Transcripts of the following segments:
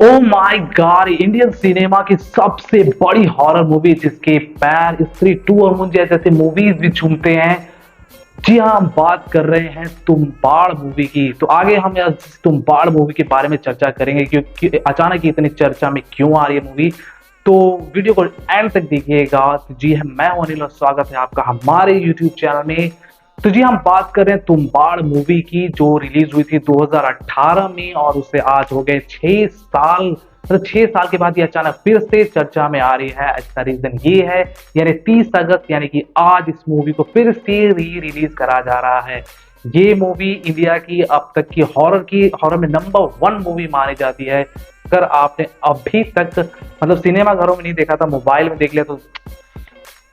Oh my God, Indian cinema की सबसे बड़ी हॉरर मूवी जिसके पैर स्त्री 2 और मुझे जैसे मूवीज भी चूमते हैं। जी हाँ, हम बात कर रहे हैं तुम्बाड़ मूवी की। तो आगे हम इस तुम्बाड़ मूवी के बारे में चर्चा करेंगे क्योंकि अचानक ही इतनी चर्चा में क्यों आ रही है मूवी। तो वीडियो को एंड तक देखिएगा। तो जी हाँ, मैं हूं अनिल और स्वागत है आपका हमारे यूट्यूब चैनल में। तो जी हम बात कर रहे हैं तुम्बाड़ मूवी की जो रिलीज हुई थी 2018 में और उसे आज हो गए 6 साल। मतलब 6 साल के बाद ये अचानक फिर से चर्चा में आ रही है। इसका रीजन ये है यानी 30 अगस्त यानी कि आज इस मूवी को फिर से री रिलीज करा जा रहा है। ये मूवी इंडिया की अब तक की हॉरर में नंबर 1 मूवी मानी जाती है। अगर आपने अभी तक मतलब सिनेमा घरों में नहीं देखा था, मोबाइल में देख लिया तो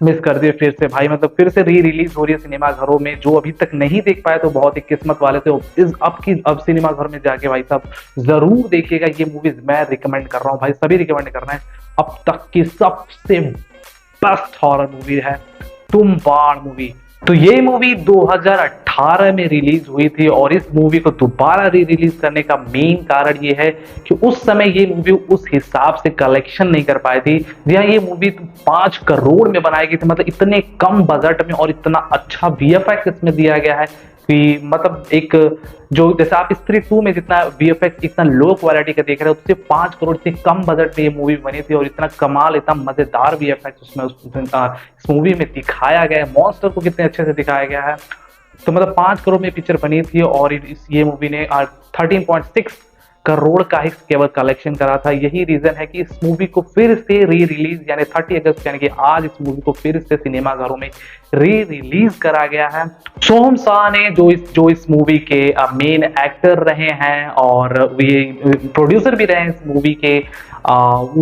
मिस कर दिए फिर से भाई। मतलब फिर से री रिलीज हो रही है सिनेमा घरों में। जो अभी तक नहीं देख पाए तो बहुत ही किस्मत वाले थे। इस अब सिनेमा घर में जाके भाई साहब जरूर देखिएगा ये मूवीज। मैं रिकमेंड कर रहा हूँ भाई, सभी रिकमेंड कर रहे हैं। अब तक की सबसे बेस्ट हॉरर मूवी है तुम्बाड़ मूवी। तो ये मूवी 2018 में रिलीज हुई थी और इस मूवी को दोबारा री रिलीज करने का मेन कारण ये है कि उस समय ये मूवी उस हिसाब से कलेक्शन नहीं कर पाई थी। जी हाँ, ये मूवी 5 करोड़ में बनाई गई थी। मतलब इतने कम बजट में और इतना अच्छा वीएफएक्स इसमें दिया गया है कि मतलब एक जो जैसे आप स्त्री 2 में जितना वीएफएक्स इतना लो क्वालिटी का देख रहे हो, उससे 5 करोड़ से कम बजट में ये मूवी बनी थी और इतना कमाल इतना मजेदार वीएफएक्स उसमें इस मूवी में दिखाया गया है। मॉन्स्टर को कितने अच्छे से दिखाया गया है। तो मतलब 5 करोड़ में पिक्चर बनी थी और ये मूवी ने 13.6 करोड़ का ही केवल कलेक्शन करा था। यही रीजन है कि इस मूवी को फिर से री रिलीज यानी 30 अगस्त यानी कि आज इस मूवी को फिर से सिनेमा घरों में री रिलीज करा गया है। सोहम शाह ने जो इस मूवी के मेन एक्टर रहे हैं और ये प्रोड्यूसर भी रहे हैं इस मूवी के।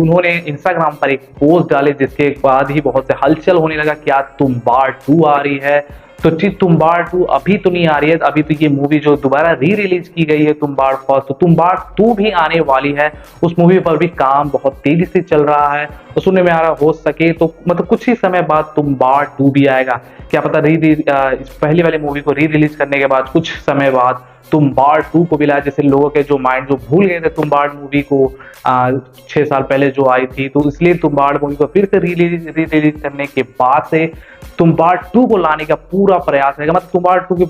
उन्होंने इंस्टाग्राम पर एक पोस्ट डाले जिसके बाद ही बहुत से हलचल होने लगा, क्या तुम्बाड़ 2 आ रही है। तो जी तुम्बाड़ 2 अभी तो नहीं आ रही है, अभी तो ये मूवी जो दोबारा री रिलीज की गई है तुम्बाड़ फर्स्ट, तो तुम्बाड़ 2 भी आने वाली है। उस मूवी पर भी काम बहुत तेजी से चल रहा है। तो सुनने में आ रहा हो सके तो मतलब कुछ ही समय बाद तुम्बाड़ 2 भी आएगा। क्या पता पहली वाली मूवी को री रिलीज करने के बाद कुछ समय बाद तुम्बाड़ 2 को भी लाया। जैसे लोगों के जो माइंड जो भूल गए थे तुम्बाड़ मूवी को 6 साल पहले जो आई थी, तो इसलिए तुम्बाड़ मूवी को फिर से री रिलीज करने के बाद से तुम्बाड़ 2 को लाने का पूरा प्रयास रहेगा। मतलब तुम्बाड़ 2 की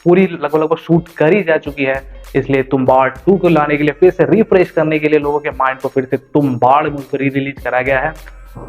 पूरी लगभग शूट करी जा चुकी है, इसलिए तुम्बाड़ 2 को लाने के लिए फिर से रिफ्रेश करने के लिए लोगों के माइंड को फिर से तुम्बाड़ मूवी को री रिलीज कराया गया है।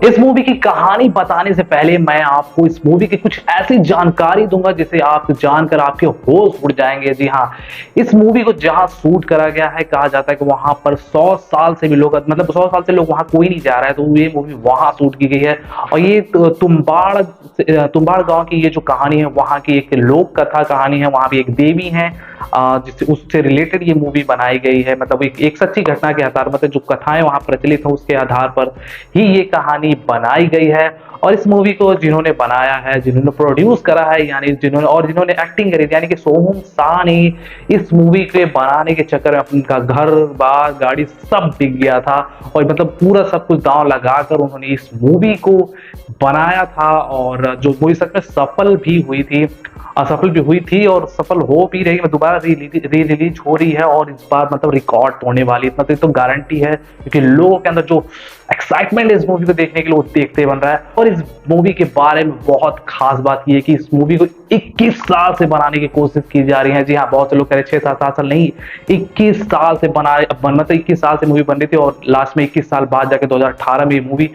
इस मूवी की कहानी बताने से पहले मैं आपको इस मूवी की कुछ ऐसी जानकारी दूंगा जिसे आप जानकर आपके होश उड़ जाएंगे। जी हाँ, इस मूवी को जहां शूट करा गया है कहा जाता है कि वहां पर 100 साल से भी लोग मतलब 100 साल से लोग वहां कोई नहीं जा रहा है, तो ये मूवी वहां शूट की गई है। और ये तुम्बाड़ गांव की ये जो कहानी है वहां की एक लोक कथा कहानी है। वहां भी एक देवी है जिससे उससे रिलेटेड ये मूवी बनाई गई है। मतलब एक सच्ची घटना के आधार मतलब जो कथाएं वहां प्रचलित हैं उसके आधार पर ही ये कहानी बनाई गई है। और इस मूवी को जिन्होंने बनाया है, जिन्होंने प्रोड्यूस करा है यानी जिन्होंने एक्टिंग करी थी यानी कि सोहम शाह ने इस मूवी के बनाने के चक्कर में उनका घर बार गाड़ी सब बिक गया था। और मतलब पूरा सब कुछ दांव लगाकर उन्होंने इस मूवी को बनाया था और जो मूवी सच में सफल भी हुई थी, असफल भी हुई थी और सफल हो भी रही। दोबारा री रिलीज हो रही है और इस बार मतलब रिकॉर्ड तोड़ने वाली मतलब तो गारंटी है, क्योंकि लोगों के अंदर जो एक्साइटमेंट है इस मूवी को देखने के लिए वो देखते बन रहा है। और इस मूवी के बारे में बहुत खास बात यह है कि इस मूवी को 21 साल से बनाने की कोशिश की जा रही है। जी हाँ, बहुत से लोग कह रहे 6-7 साल नहीं, 21 साल से मतलब 21 साल से मूवी बन रही थी और लास्ट में 21 साल बाद जाके 2018 में मूवी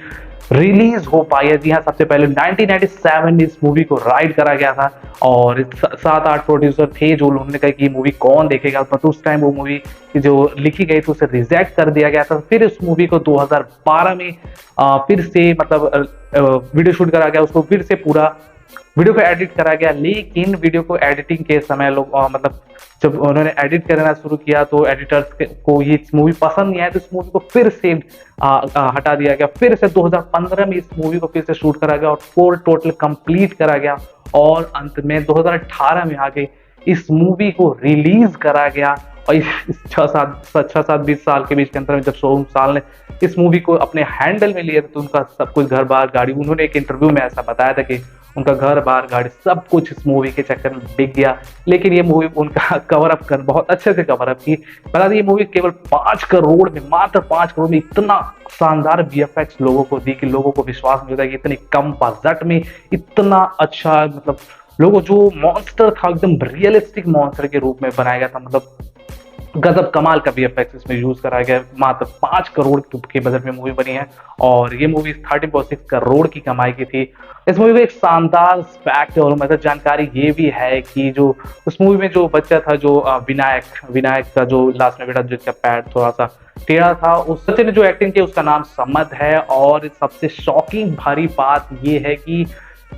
रिलीज हो पाई है। जी हाँ, सबसे पहले 1997 में इस मूवी को राइट करा गया था और 7-8 प्रोड्यूसर थे जो उन्होंने कहा कि मूवी कौन देखेगा। तो उस टाइम वो मूवी जो लिखी गई थी उसे रिजेक्ट कर दिया गया था। फिर इस मूवी को 2012 में फिर से मतलब वीडियो शूट करा गया, उसको फिर से पूरा वीडियो को एडिट करा गया। लेकिन वीडियो को एडिटिंग के समय लोग मतलब जब उन्होंने एडिट करना शुरू किया तो एडिटर्स को ये मूवी पसंद नहीं आया, तो इस मूवी को फिर से हटा दिया गया। फिर से 2015 में इस मूवी को फिर से शूट करा गया और पूरा टोटल कंप्लीट करा गया और अंत में 2018 में आके इस मूवी को रिलीज करा गया। और इस 6-7-20 साल के बीच के अंतर में जब सोहम शाह ने इस मूवी को अपने हैंडल में लिया तो उनका सब कुछ घर बार गाड़ी, उन्होंने एक इंटरव्यू में ऐसा बताया था कि उनका घर बार गाड़ी सब कुछ इस मूवी के चक्कर में बिक गया। लेकिन ये मूवी उनका कवर अप कर बहुत अच्छे से कवर अप की। बता दें ये मूवी केवल 5 करोड़ में, मात्र 5 करोड़ में इतना शानदार वीएफएक्स लोगों को दी कि लोगों को विश्वास नहीं होता कि इतने कम बजट में इतना अच्छा, मतलब लोगों जो मॉन्स्टर था एकदम रियलिस्टिक मॉन्स्टर के रूप में बनाया गया था। मतलब गजब कमाल का वीएफएक्स इसमें यूज करा गया। मात्र 5 करोड़ के बजट में मूवी बनी है और ये मूवी 13.6 करोड़ की कमाई की थी। इस मूवी में एक शानदार फैक्ट और मतलब जानकारी ये भी है कि जो उस मूवी में जो बच्चा था, जो विनायक का जो लास्ट में बेटा जिसका पैर थोड़ा सा टेढ़ा था, उस बच्चे ने जो एक्टिंग की उसका नाम समद है। और सबसे शॉकिंग भारी बात ये है कि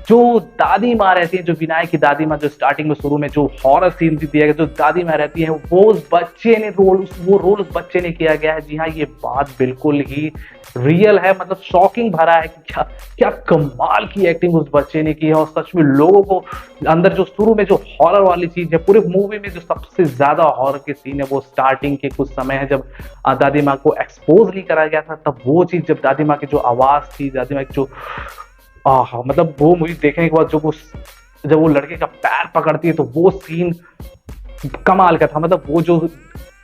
जो दादी माँ रहती है, जो विनायक की दादी माँ, जो स्टार्टिंग में शुरू में जो हॉरर सीन भी दिया गया, जो दादी माँ रहती है वो उस बच्चे ने रोल उस बच्चे ने किया गया है। जी हाँ, ये बात बिल्कुल ही रियल है। मतलब शॉकिंग भरा है कि क्या क्या कमाल की एक्टिंग उस बच्चे ने की है। और सच में लोगों को अंदर जो शुरू में जो हॉरर वाली चीज है, पूरे मूवी में जो सबसे ज्यादा हॉरर के सीन है वो स्टार्टिंग के कुछ समय है जब दादी माँ को एक्सपोज नहीं करा गया था। तब वो चीज जब दादी माँ की जो आवाज थी, दादी माँ की जो मतलब वो मूवी देखने के बाद जब वो लड़के का पैर पकड़ती है तो वो सीन कमाल का था। मतलब वो जो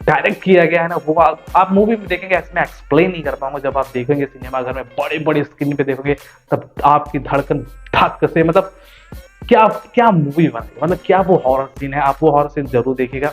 डायरेक्ट किया गया है ना, वो आप मूवी में देखेंगे, इसमें एक्सप्लेन नहीं कर पाऊंगा। जब आप देखेंगे सिनेमा घर में बड़े बड़े स्क्रीन पे देखोगे तब आपकी धड़कन धक से, मतलब क्या क्या मूवी बनी, मतलब क्या वो हॉरर सीन है। आप वो हॉरर सीन जरूर देखिएगा।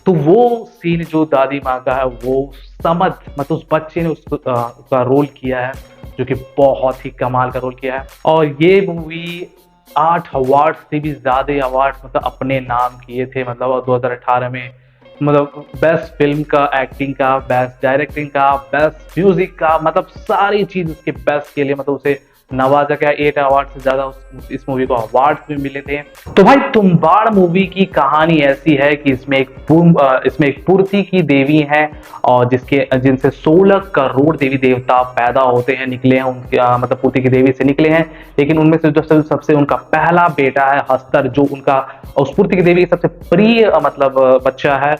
तो वो सीन जो दादी माँ का है वो समझ, मतलब उस बच्चे ने उसका रोल किया है जो कि बहुत ही कमाल का रोल किया है। और ये मूवी 8 अवार्ड से भी ज्यादा अवार्ड मतलब अपने नाम किए थे। मतलब 2018 में मतलब बेस्ट फिल्म का, एक्टिंग का, बेस्ट डायरेक्टिंग का, बेस्ट म्यूजिक का, मतलब सारी चीज उसके बेस्ट के लिए मतलब उसे नवाजा गया। 8 अवार्ड से ज्यादा इस मूवी को अवार्ड भी मिले थे। तो भाई तुम्बाड़ मूवी की कहानी ऐसी है कि इसमें एक पूर्ति की देवी है और जिनसे 16 करोड़ देवी देवता पैदा होते हैं, निकले हैं उनके मतलब पूर्ति की देवी से निकले हैं। लेकिन उनमें से जो सबसे उनका पहला बेटा है हस्तर, जो उनका उस पूर्ति की देवी का सबसे प्रिय मतलब बच्चा है।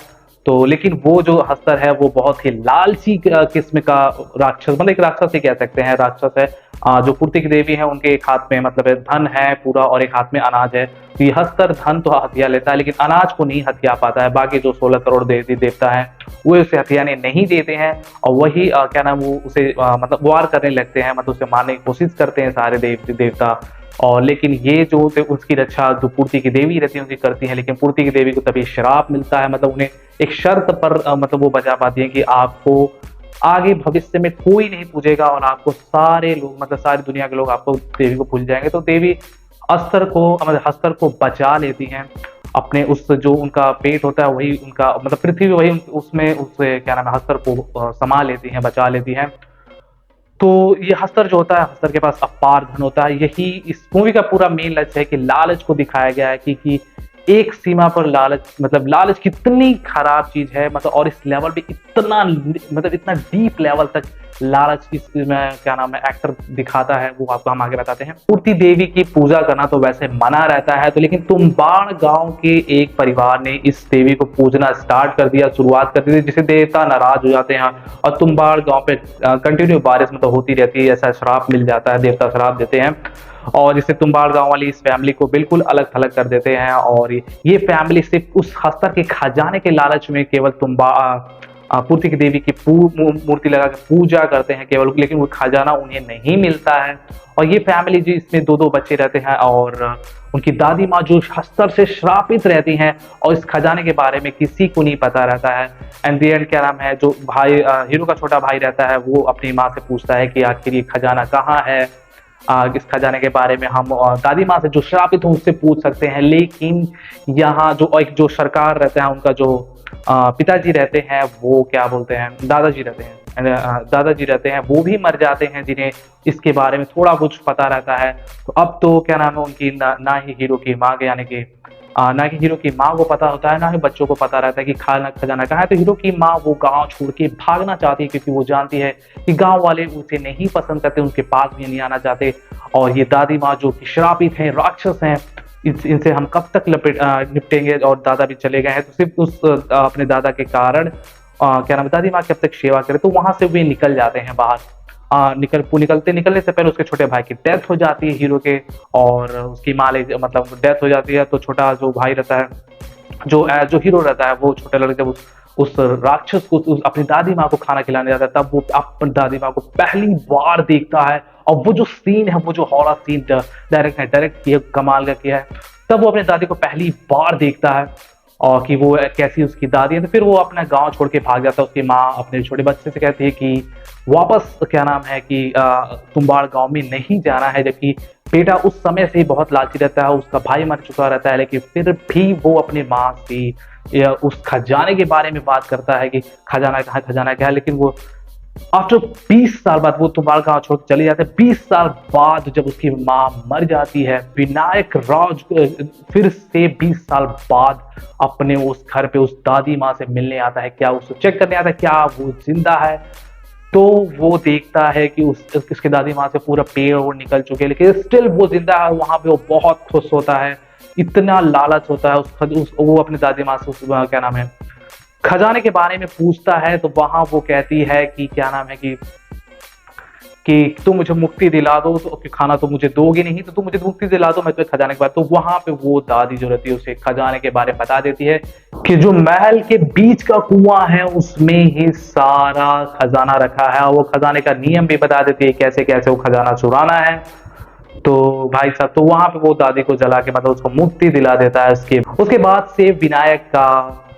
तो लेकिन वो जो हस्तर है वो बहुत ही लालची किस्म का राक्षस, मतलब एक राक्षस ही कह सकते हैं, राक्षस है। जो पूर्ति की देवी है उनके एक हाथ में मतलब धन है पूरा और एक हाथ में अनाज है। तो ये हस्तर धन तो हथिया लेता है लेकिन अनाज को नहीं हथिया पाता है। बाकी जो 16 करोड़ देवी देवता है वो उसे हथियाने नहीं देते हैं और वही क्या नाम वो उसे मतलब वार करने लगते हैं, मतलब उसे मारने की कोशिश करते हैं सारे देवता। और लेकिन ये जो उसकी रक्षा जो पूर्ति की देवी रहती है उनकी करती है। लेकिन पूर्ति की देवी को तभी श्राप मिलता है, मतलब उन्हें एक शर्त पर मतलब वो बचा पाती है कि आपको आगे भविष्य में कोई नहीं पूछेगा और आपको सारे लोग मतलब सारी दुनिया के लोग आपको देवी को भूल जाएंगे। तो देवी हस्तर को बचा लेती हैं अपने उस जो उनका पेट होता है वही उनका मतलब पृथ्वी वही उसमें उससे क्या नाम है हस्तर को संभाल लेती हैं, बचा लेती हैं। तो ये हस्तर जो होता है, हस्तर के पास अपार धन होता है। यही इस मूवी का पूरा मेन लक्ष्य है कि लालच को दिखाया गया है कि एक सीमा पर लालच, मतलब लालच कितनी खराब चीज है, मतलब और इस लेवल पे इतना मतलब इतना डीप लेवल तक लालच इसमें क्या नाम है एक्टर दिखाता है, वो आपको हम आगे बताते हैं। पूर्ति देवी की पूजा करना तो वैसे मना रहता है, तो लेकिन तुम्बाड़ गांव के एक परिवार ने इस देवी को पूजना स्टार्ट कर दिया, शुरुआत कर दी, जिससे देवता नाराज हो जाते हैं और तुम्बाड़ गांव पे कंटिन्यू बारिश मतलब होती रहती है। ऐसा श्राप मिल जाता है, देवता श्राप देते हैं और जिससे तुम्बाड़ गांव वाली इस फैमिली को बिल्कुल अलग थलग कर देते हैं। और ये फैमिली सिर्फ उस हस्तर के खजाने के लालच में केवल पूर्ति की देवी की मूर्ति लगा के पूजा करते हैं केवल, लेकिन वो खजाना उन्हें नहीं मिलता है। और ये फैमिली जी इसमें 2-2 बच्चे रहते हैं और उनकी दादी माँ जो हस्तर से श्रापित रहती हैं और इस खजाने के बारे में किसी को नहीं पता रहता है। एंड दी एंड क्या नाम है जो भाई हीरो का छोटा भाई रहता है वो अपनी माँ से पूछता है कि आखिर ये खजाना कहाँ है। इस खजाने के बारे में हम दादी माँ से जो श्रापित हूँ उससे पूछ सकते हैं, लेकिन यहाँ जो एक जो सरकार रहता है उनका जो पिताजी रहते हैं वो क्या बोलते हैं दादाजी रहते हैं वो भी मर जाते हैं, जिन्हें इसके बारे में थोड़ा कुछ पता रहता है। तो अब तो क्या नाम है उनकी ना ही हीरो की माँ के यानी कि ना कि हीरो की माँ को पता होता है ना ही बच्चों को पता रहता है कि खजाना कहाँ है। तो हीरो की माँ वो गांव छोड़ के भागना चाहती है क्योंकि वो जानती है कि गांव वाले उसे नहीं पसंद करते, उनके पास भी नहीं आना चाहते। और ये दादी माँ जो कि श्रापित हैं, राक्षस हैं, इनसे हम कब तक निपटेंगे। और दादा भी चले गए हैं तो सिर्फ उस अपने दादा के कारण क्या नाम दादी माँ की अब तक सेवा करे, तो वहां से वे निकल जाते हैं बाहर। निकलते निकलने से पहले उसके छोटे भाई की डेथ हो जाती है हीरो के, और उसकी माँ मतलब डेथ हो जाती है। तो छोटा जो भाई रहता है, जो हीरो रहता है, वो छोटे लड़के जब उस राक्षस को अपनी दादी माँ को खाना खिलाने जाता है, तब वो अपनी दादी माँ को पहली बार देखता है। और वो जो सीन है, वो जो हॉरर सीन डायरेक्ट किया, कमाल का किया है। तब वो अपनी दादी को पहली बार देखता है और कि वो कैसी उसकी दादी है। तो फिर वो अपना गांव छोड़ के भाग जाता है। उसकी माँ अपने छोटे बच्चे से कहती है कि वापस क्या नाम है कि तुम्बाड़ गांव में नहीं जाना है, जबकि बेटा उस समय से ही बहुत लालची रहता है, उसका भाई मर चुका रहता है, लेकिन फिर भी वो अपनी माँ से या उस खजाने के बारे में बात करता है कि खजाना क्या है। लेकिन वो आफ्टर 20 साल बाद वो तुम्बाड़ गांव छोड़ के चले जाते हैं। 20 साल बाद जब उसकी माँ मर जाती है, विनायक राज फिर से 20 साल बाद अपने उस घर पे उस दादी माँ से मिलने आता है, क्या उसको चेक करने आता है क्या वो जिंदा है। तो वो देखता है कि उसकी दादी माँ से पूरा पेड़ और निकल चुके हैं, लेकिन स्टिल वो जिंदा है। वहां पे वो बहुत खुश होता है, इतना लालच होता है वो अपनी दादी माँ से क्या नाम है खजाने के बारे में पूछता है। तो वहां वो कहती है कि क्या नाम है कि तुम मुझे मुक्ति दिला दो, तो खाना तो मुझे दोगे नहीं, तो तुम मुझे मुक्ति दिला दो, मैं तुम्हें खजाने के बारे। तो वहां पे वो दादी जो रहती है उसे खजाने के बारे में बता देती है कि जो महल के बीच का कुआं है उसमें ही सारा खजाना रखा है, और वो खजाने का नियम भी बता देती है कैसे कैसे वो खजाना चुराना है। तो भाई साहब, तो वहां पे वो दादी को जला के मतलब उसको मुक्ति दिला देता है। उसके बाद से विनायक का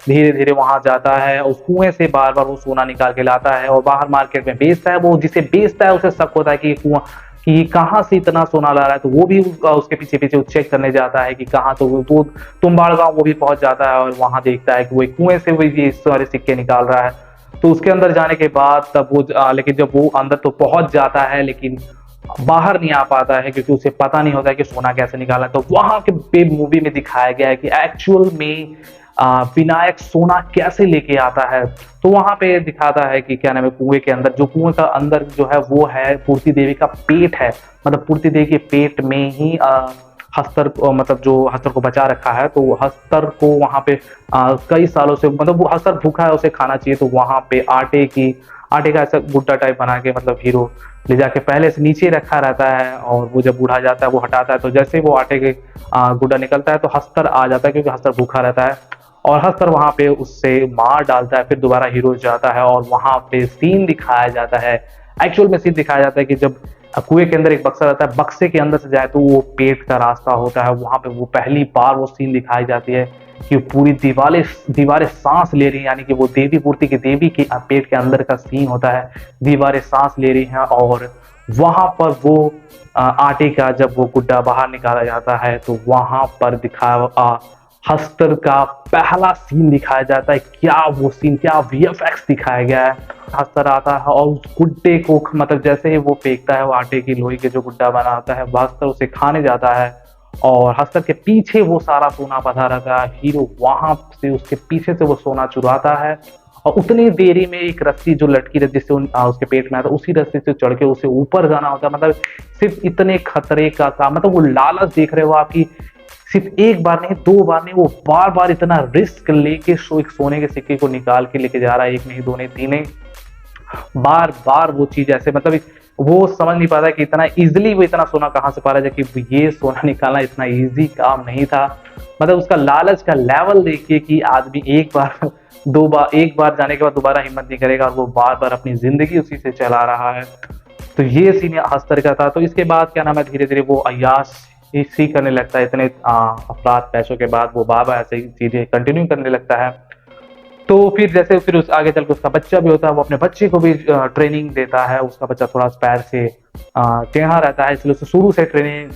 धीरे धीरे वहां जाता है, उस कुएं से बार बार वो सोना निकाल के लाता है और बाहर मार्केट में बेचता है। वो जिसे बेचता है उसे शक होता है कि कुआं कि कहाँ से इतना सोना ला रहा है, तो वो भी उसके पीछे पीछे चेक करने जाता है कि कहाँ। तो तुम्बाड़ गांव वो भी पहुंच जाता है और वहां देखता है कि वो कुएं से वो ये सारे सिक्के निकाल रहा है। तो उसके अंदर जाने के बाद तब वो लेकिन जब वो अंदर तो पहुंच जाता है, लेकिन बाहर नहीं आ पाता है क्योंकि उसे पता नहीं होता है कि सोना कैसे निकाला। तो वहां के मूवी में दिखाया गया है कि एक्चुअल में विनायक सोना कैसे लेके आता है। तो वहां पे दिखाता है कि क्या नाम है, कुएं के अंदर, जो कुएं का अंदर जो है वो है पूर्ति देवी का पेट है। मतलब पूर्ति देवी के पेट में ही हस्तर मतलब जो हस्तर को बचा रखा है, तो हस्तर को वहां पे कई सालों से मतलब वो हस्तर भूखा है, उसे खाना चाहिए। तो वहां पे आटे का ऐसा गुड्डा टाइप बना के मतलब हीरो ले जाके पहले से नीचे रखा रहता है, और वो जब बूढ़ा जाता है वो हटाता है। तो जैसे ही वो आटे के गुड्डा निकलता है तो हस्तर आ जाता है, क्योंकि हस्तर भूखा रहता है, और हस्तर वहां पे उससे मार डालता है। फिर दोबारा हीरो जाता है और वहां पे सीन दिखाया जाता है, एक्चुअल में सीन दिखाया जाता है कि जब कुएं के अंदर एक बक्सा रहता है, बक्से के अंदर से जाए तो वो पेट का रास्ता होता है। वहां पे वो पहली बार वो सीन दिखाई जाती है कि पूरी दीवारें सांस ले रही हैं, यानी कि वो देवी मूर्ति की देवी के पेट के अंदर का सीन होता है, दीवारें सांस ले रही हैं। और वहां पर वो आटे का जब वो गुड्डा बाहर निकाला जाता है, तो वहां पर हस्तर का पहला सीन दिखाया जाता है। क्या वो सीन, क्या वीएफएक्स दिखाया गया है। हस्तर आता है और उस गुड्डे को मतलब जैसे ही वो फेंकता है, वो आटे की लोई के जो गुड्डा बना होता है, हस्तर उसे खाने जाता है, और हस्तर के पीछे वो सारा सोना बंधा रहता है। हीरो वहां से उसके पीछे से वो सोना चुराता है, और उतनी देरी में एक रस्सी जो लटकी रहती है जिससे उसके पेट में आता है, उसी रस्सी से चढ़ के उसे ऊपर जाना होता है। मतलब सिर्फ इतने खतरे का काम, मतलब वो लालच देख रहे हो आपकी, सिर्फ एक बार नहीं, दो बार नहीं, वो बार बार इतना रिस्क लेके एक सोने के सिक्के को निकाल के लेके जा रहा है। एक नहीं, दो नहीं, तीन नहीं, बार बार वो चीज ऐसे मतलब वो समझ नहीं पाता कि इतना इजिली वो इतना सोना कहाँ से पा रहा है, जबकि ये सोना निकालना इतना इजी काम नहीं था। मतलब उसका लालच का लेवल देखिए कि आदमी एक बार जाने के बाद दोबारा हिम्मत नहीं करेगा, और वो बार बार अपनी जिंदगी उसी से चला रहा है। तो ये सीन हस्तर का था। तो इसके बाद क्या नाम है, धीरे धीरे वो अय्याश इसी करने लगता है। इतने अपराध पैसों के बाद वो बाबा ऐसे ही चीजें कंटिन्यू करने लगता है। तो फिर उस आगे चल के उसका बच्चा भी होता है, वो अपने बच्चे को भी ट्रेनिंग देता है। उसका बच्चा थोड़ा पैर से टेढ़ा रहता है, इसलिए उसे शुरू से ट्रेनिंग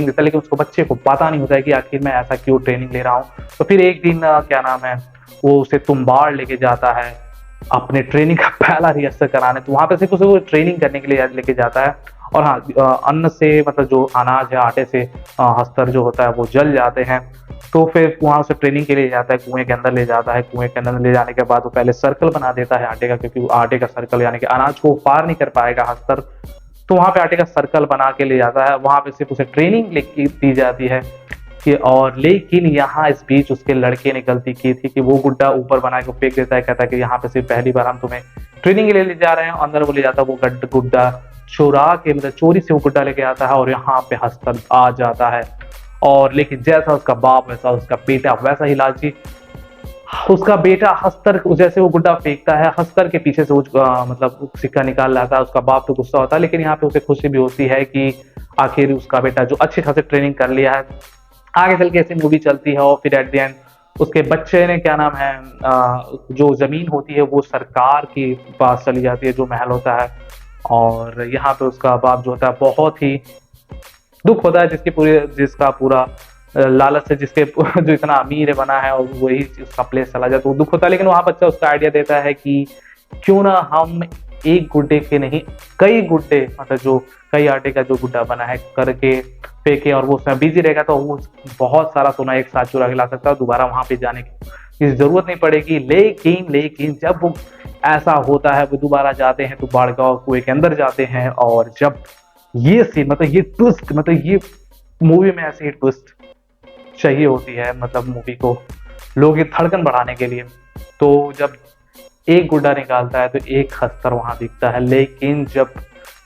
देता है, लेकिन उसको बच्चे को पता नहीं होता है कि आखिर मैं ऐसा क्यों ट्रेनिंग ले रहा हूँ। तो फिर एक दिन क्या नाम है, वो उसे तुम्बाड़ लेके जाता है अपने ट्रेनिंग का पहला रिहर्सल कराने। तो वहां पे सिर्फ उसे वो ट्रेनिंग करने के लिए लेके जाता है। और हाँ, अन्न से मतलब जो अनाज है, आटे से हस्तर जो होता है वो जल जाते हैं। तो फिर वहां उसे ट्रेनिंग के लिए जाता है, कुएं के अंदर ले जाता है। कुएं के अंदर ले जाने के बाद वो पहले सर्कल बना देता है आटे का, क्योंकि आटे का सर्कल यानी कि अनाज को पार नहीं कर पाएगा हस्तर। तो वहां पे आटे का सर्कल बना के ले जाता है। वहां पे सिर्फ उसे ट्रेनिंग दी जाती है कि और लेकिन यहाँ इस बीच उसके लड़के ने गलती की थी कि वो गुड्डा ऊपर बना के फेंक देता है। कहता है कि यहाँ पे सिर्फ पहली बार हम तुम्हें ट्रेनिंग के लिए ले जा रहे हैं। अंदर वो ले जाता है, वो गुड्डा चुरा के मतलब चोरी से वो गुड्डा लेके आता है और यहाँ पे हस्तर आ जाता है। और लेकिन जैसा उसका बाप वैसा उसका बेटा वैसा ही लालची। उसका बेटा हस्तर जैसे वो गुड्डा फेंकता है, हस्तर के पीछे से वो मतलब सिक्का निकाल लाता है। उसका बाप तो गुस्सा होता है, लेकिन यहाँ पे उसे खुशी भी होती है कि आखिर उसका बेटा जो अच्छे खासे ट्रेनिंग कर लिया है। आगे चल के ऐसी मूवी चलती है और फिर एट द एंड उसके बच्चे ने क्या नाम है जो जमीन होती है वो सरकार के पास चली जाती है, जो महल होता है। और यहाँ पे उसका बाप जो होता है बहुत ही दुख होता है, जिसका पूरा लालच से जिसके जो इतना अमीर बना है और वही उसका प्लेस चला जाए तो वो दुख होता है। लेकिन वहां बच्चा उसका आइडिया देता है कि क्यों ना हम एक गुड्डे के नहीं कई गुड्डे मतलब जो कई आटे का जो गुड्डा बना है करके फेंके और वो उसमें बिजी रहेगा तो वो बहुत सारा सोना एक साथ चुरा के ला सकता है, दोबारा वहां पे जाने की जरूरत नहीं पड़ेगी। लेकिन जब वो ऐसा होता है वो दोबारा जाते हैं तो बाड़गांव कुएं के अंदर जाते हैं। और जब ये सीन मतलब ये ट्विस्ट मतलब ये मूवी में ऐसी ट्विस्ट चाहिए होती है मतलब मूवी को लोगों की धड़कन बढ़ाने के लिए। तो जब एक गुड्डा निकालता है तो एक हस्तर वहां दिखता है, लेकिन जब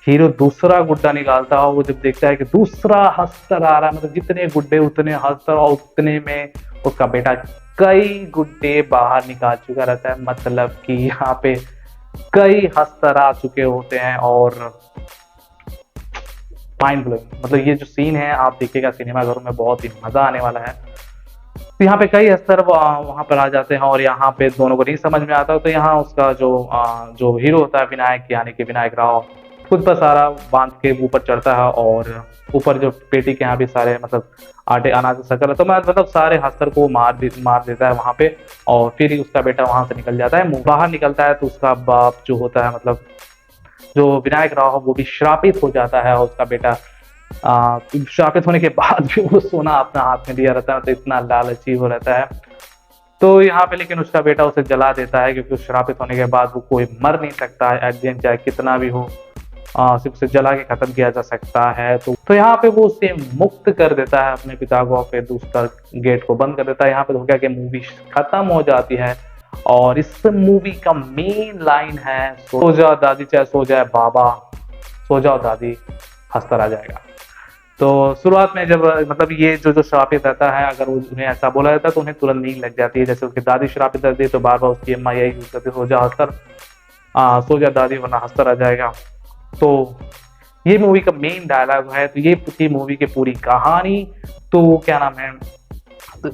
हीरो दूसरा गुड्डा निकालता है वो जब देखता है कि दूसरा हस्तर आ रहा है मतलब जितने गुड्डे उतने हस्तर और उतने में उसका बेटा कई गुड्डे बाहर निकाल चुका रहता है। मतलब कि यहाँ पे कई हस्तर आ चुके होते हैं और माइंड ब्लोइंग मतलब ये जो सीन है आप देखिएगा सिनेमाघरों में, बहुत ही मजा आने वाला है। तो यहाँ पे कई अस्तर वहां पर आ जाते हैं और यहाँ पे दोनों को नहीं समझ में आता तो यहाँ उसका जो हीरो होता है विनायक यानी कि विनायक राव खुद पर सारा बांध के ऊपर चढ़ता है और ऊपर जो पेटी के यहाँ भी सारे मतलब आटे अनाज शक्कर तो मतलब सारे हस्तर को मार देता है वहां पे। और फिर ही उसका बेटा वहां से निकल जाता है, बाहर निकलता है तो उसका बाप जो होता है मतलब जो विनायक राव वो भी श्रापित हो जाता है। और उसका बेटा श्रापित होने के बाद भी वो सोना अपना हाथ में लिया रहता है तो इतना लालची हो रहता है। तो यहाँ पे लेकिन उसका बेटा उसे जला देता है क्योंकि श्रापित होने के बाद वो कोई मर नहीं सकता है, एट द एंड चाहे कितना भी हो सिर्फ उसे जला के खत्म किया जा सकता है। तो यहाँ पे वो उसे मुक्त कर देता है अपने पिता को, फिर दूसरा गेट को बंद कर देता है। यहाँ पे तो क्या कि मूवी खत्म हो जाती है। और इस मूवी का मेन लाइन है सो जाओ दादी चाहे सो जाए बाबा, सो जाओ दादी हस्तर आ जाएगा। तो शुरुआत में जब मतलब ये जो श्रापित रहता है अगर उन्हें ऐसा बोला जाता है तो उन्हें तुरंत नींद लग जाती है। जैसे उसकी दादी श्रापित रहती है तो बार बार उसकी अम्मा यही यूज करती है सो जा हस्तर, सो जा दादी वरना हस्तर आ जाएगा। तो ये मूवी का मेन डायलॉग है। तो ये थी मूवी की पूरी कहानी। तो क्या नाम है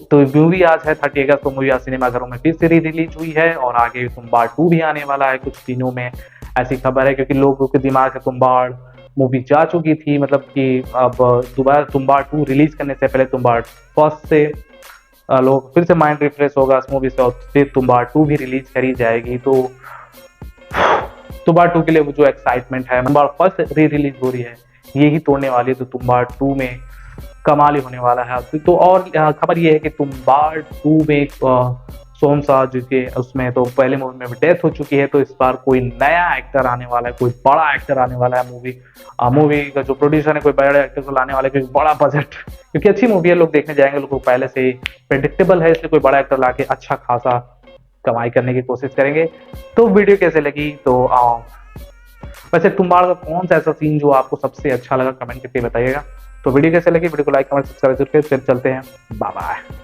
तो मूवी आज है 30 अगस्त को मूवी आज सिनेमाघरों में फिर से रिलीज हुई है और आगे तुम्बाड़ 2 भी आने वाला है कुछ दिनों में, ऐसी खबर है। क्योंकि लोगों के दिमाग से तुम्बाड़ मूवी जा चुकी थी, मतलब कि अब दोबारा तुम्बाड़ 2 रिलीज करने से पहले तुम्बाड़ फर्स्ट से लोग फिर से माइंड रिफ्रेश होगा इस मूवी से और फिर तुम्बाड़ 2 भी रिलीज करी जाएगी। तो तुम्बाड़ 2 के लिए वो जो एक्साइटमेंट है, तुम्बाड़ फर्स्ट री रिलीज हो रही है ये ही तोड़ने वाली है। तो तुम्बाड़ 2 में कमाल ही होने वाला है। तो और खबर ये है कि तुम्बाड़ 2 में सोम शाह जी के उसमें तो पहले मूवी में डेथ हो चुकी है, तो इस बार कोई नया एक्टर आने वाला है, कोई बड़ा एक्टर आने वाला है। मूवी का जो प्रोड्यूसर है कोई बड़े एक्टर को लाने वाला है क्योंकि बड़ा बजट, क्योंकि अच्छी मूवी है, लोग देखने जाएंगे, लोग पहले से प्रेडिक्टेबल है, इसलिए कोई बड़ा एक्टर लाके अच्छा खासा कमाई करने की कोशिश करेंगे। तो वीडियो कैसे लगी तो वैसे तुम्बाड़ का कौन सा ऐसा सीन जो आपको सबसे अच्छा लगा कमेंट करके बताइएगा। तो वीडियो कैसे लगी, वीडियो को लाइक कमेंट सब्सक्राइब करके फिर चलते हैं, बाय बाय।